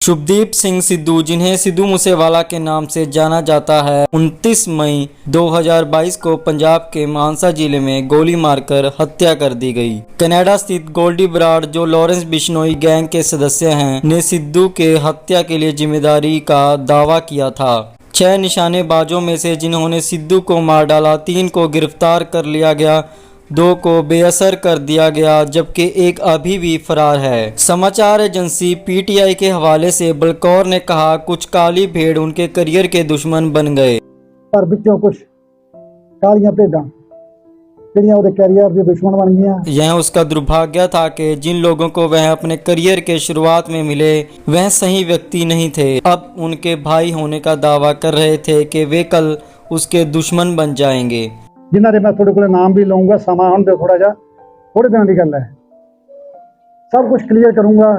शुभदीप सिंह सिद्धू, जिन्हें सिद्धू मूसेवाला के नाम से जाना जाता है, 29 मई 2022 को पंजाब के मानसा जिले में गोली मारकर हत्या कर दी गई। कनाडा स्थित गोल्डी बराड़, जो लॉरेंस बिश्नोई गैंग के सदस्य हैं, ने सिद्धू के हत्या के लिए जिम्मेदारी का दावा किया था। 6 निशानेबाजों में से जिन्होंने सिद्धू को मार डाला, 3 को गिरफ्तार कर लिया गया, 2 को बेअसर कर दिया गया, जबकि एक अभी भी फरार है। समाचार एजेंसी पीटीआई के हवाले से बलकौर ने कहा, कुछ काली भेड़ उनके करियर के दुश्मन बन गए। पर विचों कुछ कालियां भेड़ां ਜਿਹੜੀਆਂ ਉਹਦੇ ਕੈਰੀਅਰ ਦੇ ਦੁਸ਼ਮਣ बन गईयां। यह उसका दुर्भाग्य था कि जिन लोगों को वह अपने करियर के शुरुआत में मिले, वह सही व्यक्ति नहीं थे। अब उनके भाई होने का दावा कर रहे थे कि वे कल उसके दुश्मन बन जाएंगे। जिन्हां दे मैं थोड़े कोले नाम भी लूंगा, समा होण दे थोड़ा जा, थोड़े दिनों की गल है, सब कुछ क्लियर करूंगा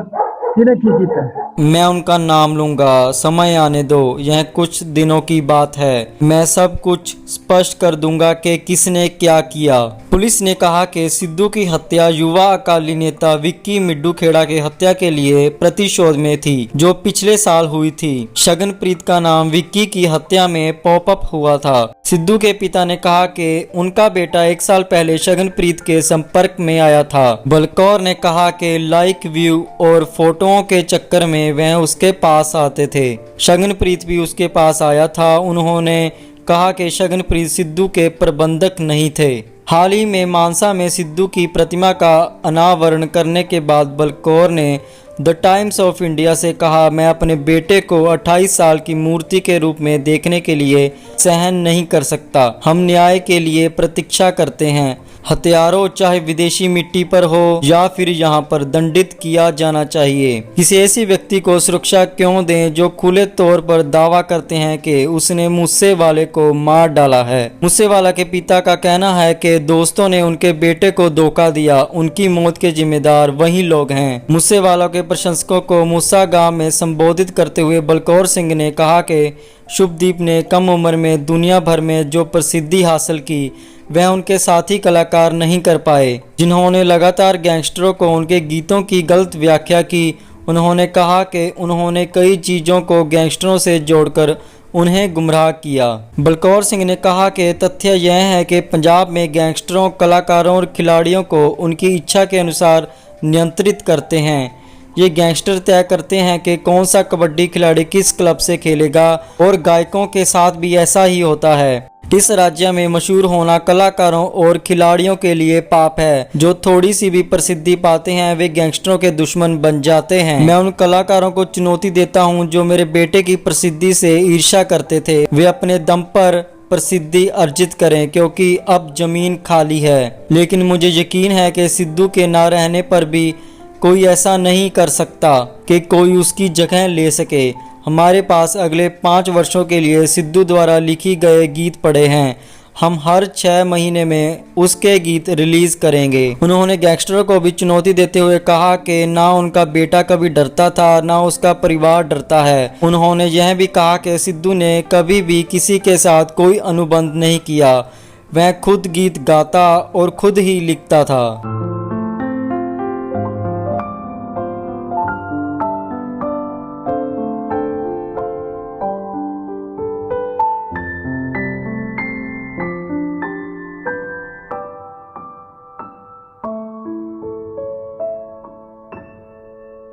किने की कीता है। मैं उनका नाम लूंगा, समय आने दो, यह कुछ दिनों की बात है। मैं सब कुछ स्पष्ट कर दूंगा कि किसने क्या किया। पुलिस ने कहा कि सिद्धू की हत्या युवा अकाली नेता विक्की मिड्डू खेड़ा की हत्या के लिए प्रतिशोध में थी, जो पिछले साल हुई थी। शगनप्रीत का नाम विक्की की हत्या में पॉपअप हुआ था। सिद्धू के पिता ने कहा कि उनका बेटा 1 साल पहले शगनप्रीत के संपर्क में आया था। बलकौर ने कहा कि लाइक, व्यू और फोटोओं के चक्कर में वह उसके पास आते थे। शगनप्रीत भी उसके पास आया था। उन्होंने कहा कि शगनप्रीत सिद्धू के प्रबंधक नहीं थे। हाल ही में मानसा में सिद्धू की प्रतिमा का अनावरण करने के बाद बलकौर ने द टाइम्स ऑफ इंडिया से कहा, मैं अपने बेटे को 28 साल की मूर्ति के रूप में देखने के लिए सहन नहीं कर सकता। हम न्याय के लिए प्रतीक्षा करते हैं। हथियारों चाहे विदेशी मिट्टी पर हो या फिर यहाँ पर दंडित किया जाना चाहिए। किसी ऐसी व्यक्ति को सुरक्षा क्यों दें जो खुले तौर पर दावा करते हैं कि उसने मूसेवाले को मार डाला है। मूसेवाला के पिता का कहना है कि दोस्तों ने उनके बेटे को धोखा दिया, उनकी मौत के जिम्मेदार वही लोग हैं। मूसेवाला के प्रशंसकों को मूसा गांव में संबोधित करते हुए बलकौर सिंह ने कहा कि शुभदीप ने कम उम्र में दुनिया भर में जो प्रसिद्धि हासिल की, वह उनके साथी कलाकार नहीं कर पाए, जिन्होंने लगातार गैंगस्टरों को उनके गीतों की गलत व्याख्या की। उन्होंने कहा कि उन्होंने कई चीज़ों को गैंगस्टरों से जोड़कर उन्हें गुमराह किया। बलकौर सिंह ने कहा कि तथ्य यह है कि पंजाब में गैंगस्टरों, कलाकारों और खिलाड़ियों को उनकी इच्छा के अनुसार नियंत्रित करते हैं। ये गैंगस्टर तय करते हैं कि कौन सा कबड्डी खिलाड़ी किस क्लब से खेलेगा, और गायकों के साथ भी ऐसा ही होता है। इस राज्य में मशहूर होना कलाकारों और खिलाड़ियों के लिए पाप है। जो थोड़ी सी भी प्रसिद्धि पाते हैं, वे गैंगस्टरों के दुश्मन बन जाते हैं। मैं उन कलाकारों को चुनौती देता हूं जो मेरे बेटे की प्रसिद्धि से ईर्ष्या करते थे। वे अपने दम पर प्रसिद्धि अर्जित करें, क्योंकि अब जमीन खाली है। लेकिन मुझे यकीन है कि सिद्धू के ना रहने पर भी कोई ऐसा नहीं कर सकता कि कोई उसकी जगह ले सके। हमारे पास अगले 5 वर्षों के लिए सिद्धू द्वारा लिखी गए गीत पड़े हैं। हम हर 6 महीने में उसके गीत रिलीज करेंगे। उन्होंने गैंगस्टरों को भी चुनौती देते हुए कहा कि ना उनका बेटा कभी डरता था, ना उसका परिवार डरता है। उन्होंने यह भी कहा कि सिद्धू ने कभी भी किसी के साथ कोई अनुबंध नहीं किया। वह खुद गीत गाता और खुद ही लिखता था।